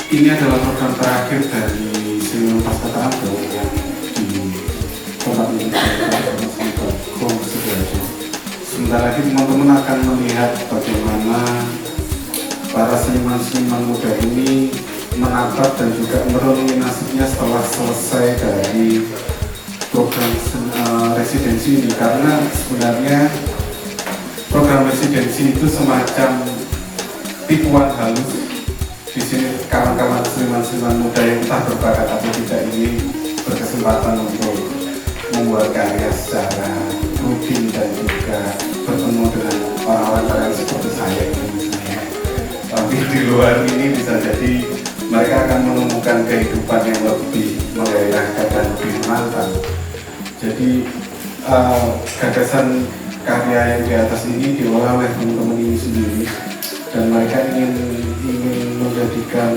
ini adalah program terakhir dari Seniman Pasca Terampil yang di tempat ini Sidoarjo. Sebentar lagi teman-teman akan melihat bagaimana para seniman-seniman muda ini menatap dan juga merenungi nasibnya setelah selesai dari program residensi ini, karena sebenarnya program residensi itu semacam tipuan halus. Di sini kawan-kawan seniman-seniman muda yang entah berbakat atau tidak ini berkesempatan untuk membuat karya secara rutin dan juga bertemu dengan orang-orang seperti saya ini misalnya. Tapi di luar ini bisa jadi mereka akan menemukan kehidupan yang lebih menggairahkan dan lebih menantang. Jadi gagasan karya yang di atas ini diolah oleh teman-teman ini sendiri, dan mereka ingin menjadikan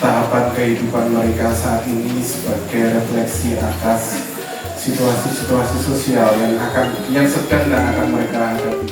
tahapan kehidupan mereka saat ini sebagai refleksi atas situasi-situasi sosial yang sedang dan akan mereka hadapi.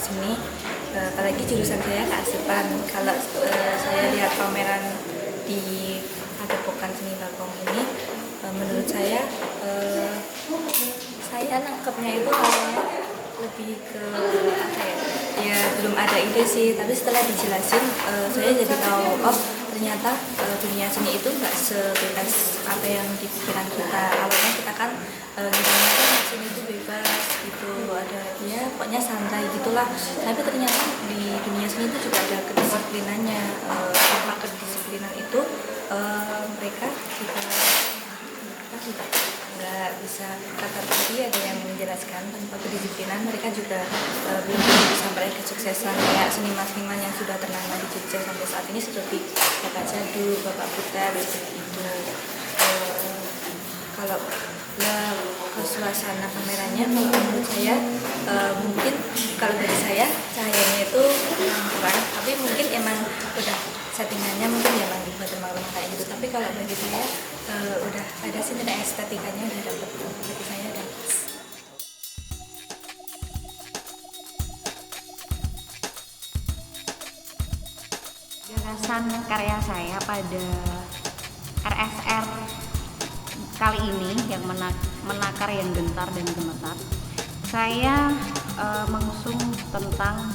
Seni, apalagi jurusan saya kearsipan. Kalau saya lihat pameran di Padepokan Seni Bagong ini, menurut saya nangkepnya itu lebih ke apa ya, belum ada ide sih, tapi setelah dijelasin saya jadi tahu, oh ternyata dunia seni itu nggak sebebas apa yang di pikiran kita. Awalnya kita kan ngiranya kan seni itu bebas gitu, ada ya pokoknya santai gitulah, tapi ternyata di dunia seni itu juga ada kedisiplinannya. Tanpa kedisiplinan itu mereka juga nggak bisa, kata tadi ada yang menjelaskan, tanpa kedisiplinan mereka juga belum bisa meraih kesuksesan. Kayak seniman-seniman yang sudah ternama di Jogja sampai saat ini seperti Bapak Jadu, Bapak Buta, seperti itu. Kalau ke suasana kameranya, menurut saya mungkin kalau dari saya cahayanya itu kurang, tapi mungkin emang udah settingannya mungkin ya bang dibuat rumah kayak gitu. Tapi kalau bagi saya udah ada sih, estetikanya udah dapet, bagi saya udah pas. Gagasan karya saya pada RSR kali ini yang menakar yang gentar dan gemetar, saya mengusung tentang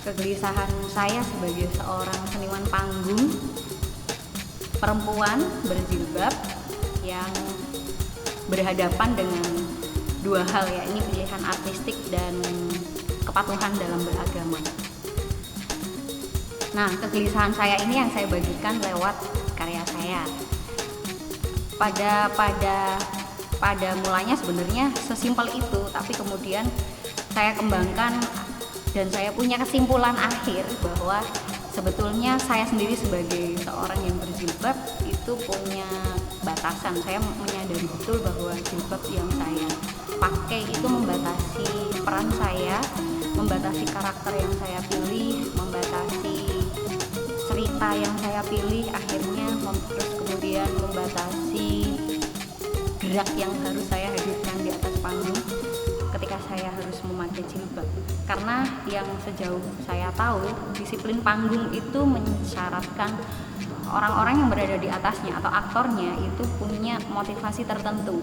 kegelisahan saya sebagai seorang seniman panggung perempuan berjilbab yang berhadapan dengan dua hal, yakni pilihan artistik dan kepatuhan dalam beragama. Nah, kegelisahan saya ini yang saya bagikan lewat karya saya. Pada mulanya sebenarnya sesimpel itu, tapi kemudian saya kembangkan dan saya punya kesimpulan akhir bahwa sebetulnya saya sendiri sebagai seorang yang berjilbab itu punya batasan. Saya menyadari betul bahwa jilbab yang saya pakai itu membatasi peran saya, membatasi karakter yang saya pilih, membatasi cerita yang saya pilih, akhirnya terus kemudian membatasi gerak yang harus saya hadirkan di atas panggung ketika saya harus memakai jilbab. Karena yang sejauh saya tahu, disiplin panggung itu mensyaratkan orang-orang yang berada di atasnya atau aktornya itu punya motivasi tertentu.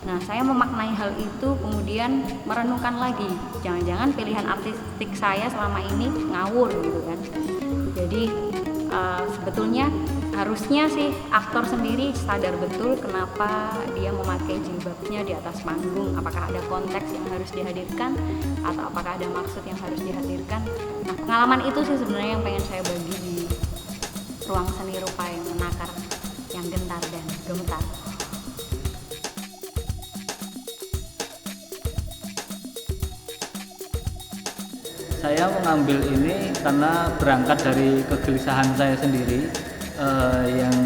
Nah, saya memaknai hal itu, kemudian merenungkan lagi, jangan-jangan pilihan artistik saya selama ini ngawur gitu kan. Jadi sebetulnya harusnya sih aktor sendiri sadar betul kenapa dia memakai jilbabnya di atas panggung, apakah ada konteks yang harus dihadirkan atau apakah ada maksud yang harus dihadirkan. Nah, pengalaman itu sih sebenarnya yang pengen saya bagi di ruang seni rupa yang menakar, yang gentar dan gemetar. Saya mengambil ini karena berangkat dari kegelisahan saya sendiri yang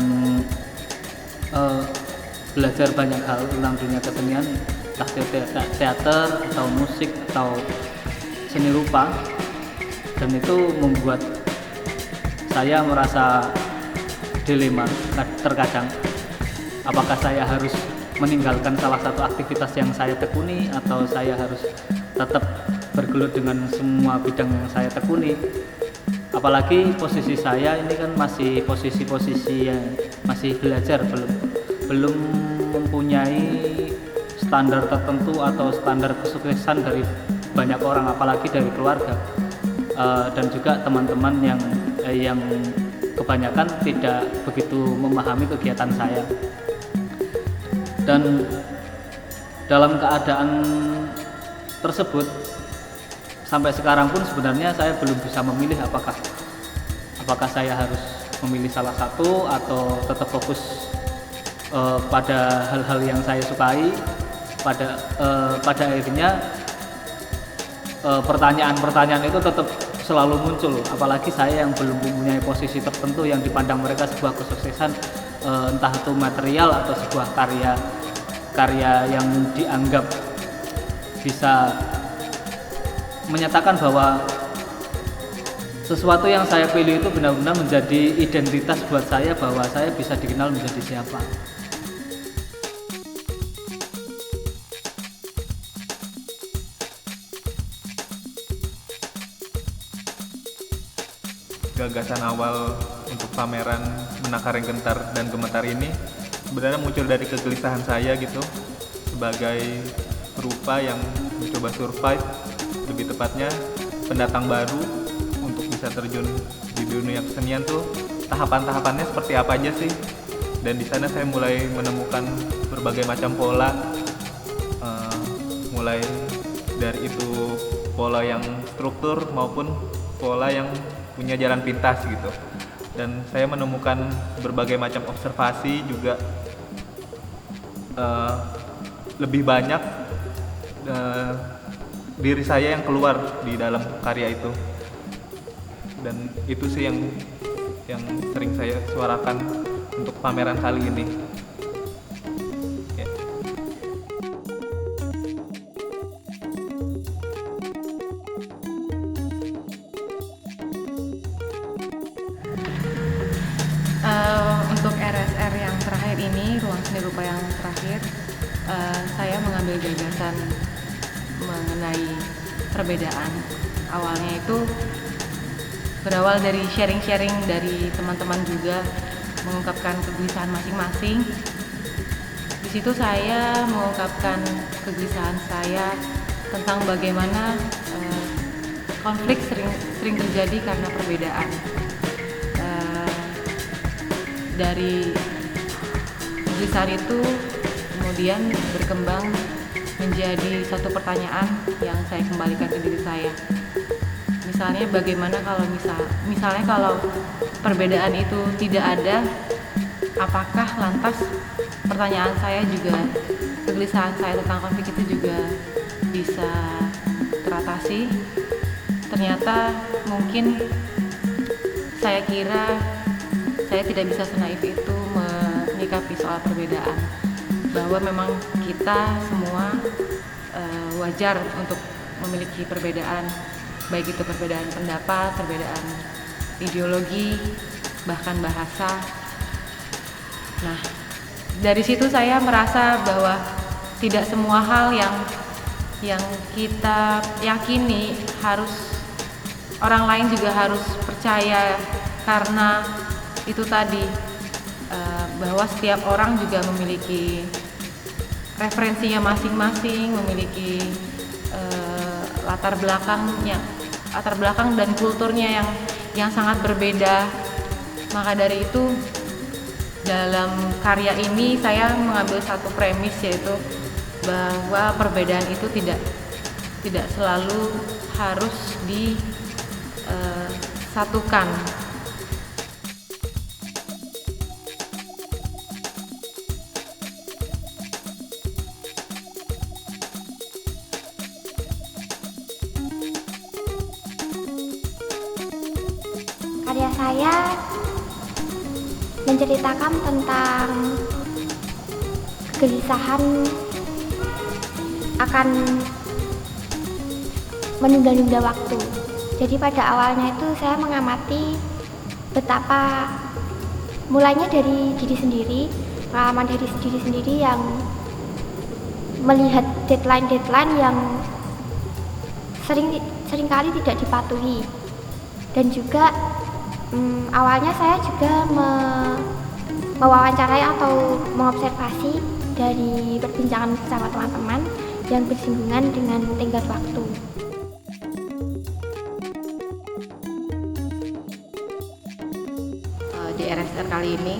belajar banyak hal tentang dunia kesenian, entah teater atau musik atau seni rupa, dan itu membuat saya merasa dilema terkadang, apakah saya harus meninggalkan salah satu aktivitas yang saya tekuni atau saya harus tetap bergelut dengan semua bidang yang saya tekuni. Apalagi posisi saya ini kan masih posisi yang masih belajar, belum mempunyai standar tertentu atau standar kesuksesan dari banyak orang, apalagi dari keluarga dan juga teman-teman yang kebanyakan tidak begitu memahami kegiatan saya. Dan dalam keadaan tersebut sampai sekarang pun sebenarnya saya belum bisa memilih apakah saya harus memilih salah satu atau tetap fokus pada hal-hal yang saya sukai. Pada akhirnya pertanyaan-pertanyaan itu tetap selalu muncul, apalagi saya yang belum mempunyai posisi tertentu yang dipandang mereka sebuah kesuksesan, entah itu material atau sebuah karya yang dianggap bisa menyatakan bahwa sesuatu yang saya pilih itu benar-benar menjadi identitas buat saya, bahwa saya bisa dikenal menjadi siapa. Gagasan awal untuk pameran Menakar yang Gentar dan Gemetar ini sebenarnya muncul dari kegelisahan saya gitu, sebagai perupa yang mencoba survive, lebih tepatnya pendatang baru untuk bisa terjun di dunia kesenian tuh tahapan-tahapannya seperti apa aja sih. Dan di sana saya mulai menemukan berbagai macam pola, mulai dari itu pola yang struktur maupun pola yang punya jalan pintas gitu. Dan saya menemukan berbagai macam observasi juga, lebih banyak diri saya yang keluar di dalam karya itu. Dan itu sih yang sering saya suarakan untuk pameran kali ini. Ya. Untuk RSR yang terakhir ini, ruang seni rupa yang terakhir, saya mengambil gagasan mengenai perbedaan. Awalnya itu berawal dari sharing-sharing dari teman-teman juga, mengungkapkan kegelisahan masing-masing. Di situ saya mengungkapkan kegelisahan saya tentang bagaimana konflik sering terjadi karena perbedaan. Dari kegelisahan itu kemudian berkembang menjadi satu pertanyaan yang saya kembalikan ke diri saya. Misalnya bagaimana kalau misalnya kalau perbedaan itu tidak ada, apakah lantas pertanyaan saya juga, kegelisahan saya tentang konflik itu juga bisa teratasi? Ternyata mungkin saya kira saya tidak bisa senaif itu menyikapi soal perbedaan, bahwa memang kita semua wajar untuk memiliki perbedaan, baik itu perbedaan pendapat, perbedaan ideologi, bahkan bahasa. Nah, dari situ saya merasa bahwa tidak semua hal yang kita yakini harus orang lain juga harus percaya, karena itu tadi bahwa setiap orang juga memiliki referensinya masing-masing, memiliki latar belakang dan kulturnya yang sangat berbeda. Maka dari itu dalam karya ini saya mengambil satu premis, yaitu bahwa perbedaan itu tidak selalu harus disatukan. Karya saya menceritakan tentang kegelisahan akan menunda-nunda waktu. Jadi pada awalnya itu saya mengamati betapa mulainya dari diri sendiri, pengalaman dari diri sendiri yang melihat deadline-deadline yang seringkali tidak dipatuhi. Dan juga awalnya saya juga mewawancarai atau mengobservasi dari perbincangan bersama teman-teman yang bersinggungan dengan tenggat waktu. Di RSR kali ini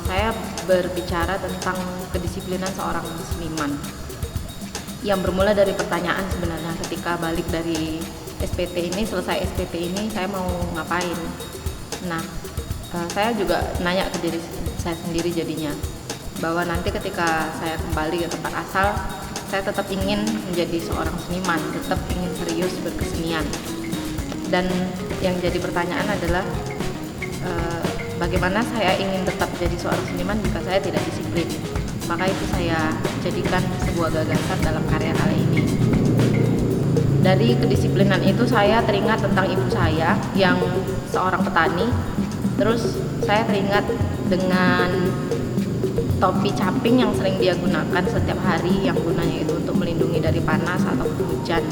saya berbicara tentang kedisiplinan seorang seniman, yang bermula dari pertanyaan sebenarnya ketika balik dari SPT ini, selesai SPT ini saya mau ngapain. Nah, saya juga nanya ke diri saya sendiri jadinya, bahwa nanti ketika saya kembali ke tempat asal, saya tetap ingin menjadi seorang seniman, tetap ingin serius berkesenian. Dan yang jadi pertanyaan adalah bagaimana saya ingin tetap jadi seorang seniman jika saya tidak disiplin. Maka itu saya jadikan sebuah gagasan dalam karya kali ini. Dari kedisiplinan itu saya teringat tentang ibu saya yang seorang petani. Terus saya teringat dengan topi caping yang sering dia gunakan setiap hari, yang gunanya itu untuk melindungi dari panas atau hujan.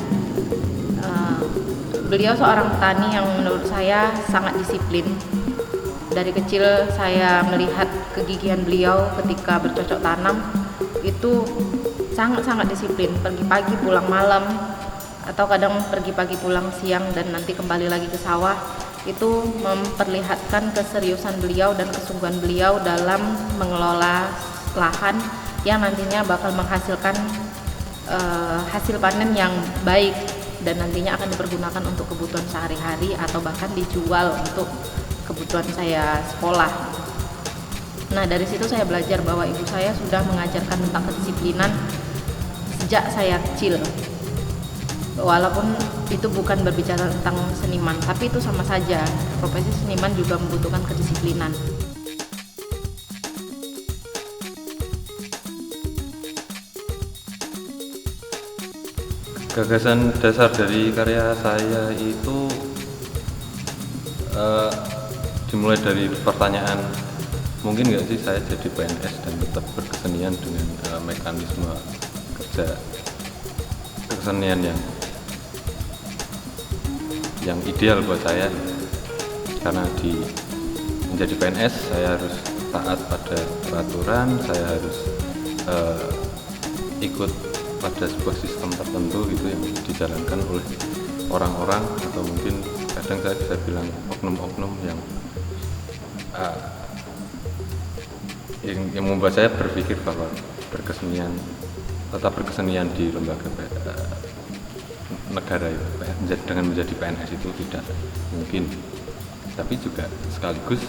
Beliau seorang petani yang menurut saya sangat disiplin. Dari kecil saya melihat kegigihan beliau ketika bercocok tanam, itu sangat-sangat disiplin. Pergi pagi pulang malam, atau kadang pergi pagi pulang siang dan nanti kembali lagi ke sawah. Itu memperlihatkan keseriusan beliau dan kesungguhan beliau dalam mengelola lahan yang nantinya bakal menghasilkan hasil panen yang baik dan nantinya akan dipergunakan untuk kebutuhan sehari-hari atau bahkan dijual untuk kebutuhan saya sekolah. Nah, dari situ saya belajar bahwa ibu saya sudah mengajarkan tentang kedisiplinan sejak saya kecil. Walaupun itu bukan berbicara tentang seniman, tapi itu sama saja. Profesi seniman juga membutuhkan kedisiplinan. Gagasan dasar dari karya saya itu dimulai dari pertanyaan, mungkin nggak sih saya jadi PNS dan tetap berkesenian dengan mekanisme kerja kesenian yang ideal buat saya. Karena menjadi PNS saya harus taat pada peraturan, saya harus ikut pada sebuah sistem tertentu gitu yang dijalankan oleh orang-orang, atau mungkin kadang saya bisa bilang oknum-oknum yang membuat saya berpikir bahwa tetap berkesenian di lembaga negara itu dengan menjadi PNS itu tidak mungkin. Tapi juga sekaligus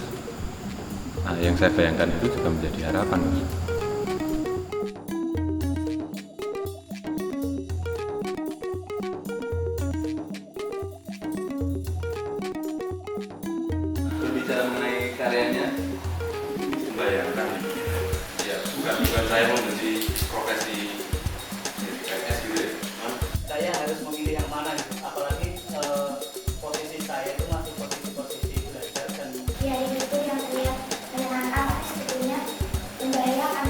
yang saya bayangkan itu juga menjadi harapan. Berbicara mengenai karyanya, membayangkan ya bukan saya mau menjadi profesi PNS gitu ya. Saya harus memilih yang mana gitu, apalagi posisi saya itu masih posisi belajar dan Ya itu yang terlihat menyenangkan sebetulnya, membayang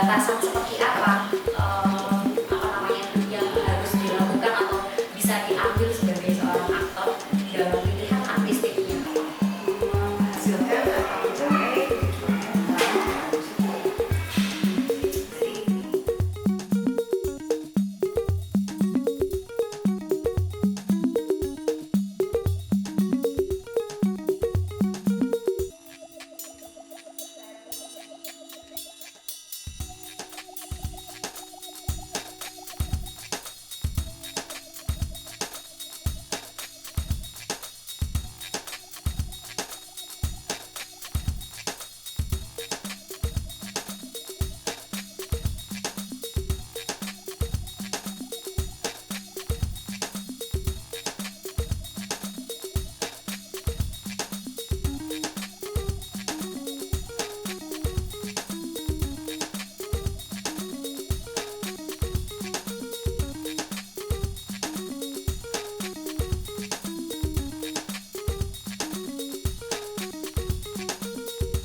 batasan seperti apa namanya yang harus dilakukan atau bisa diambil sebagai seorang aktor dalam pilihan artistiknya. Menghasilkan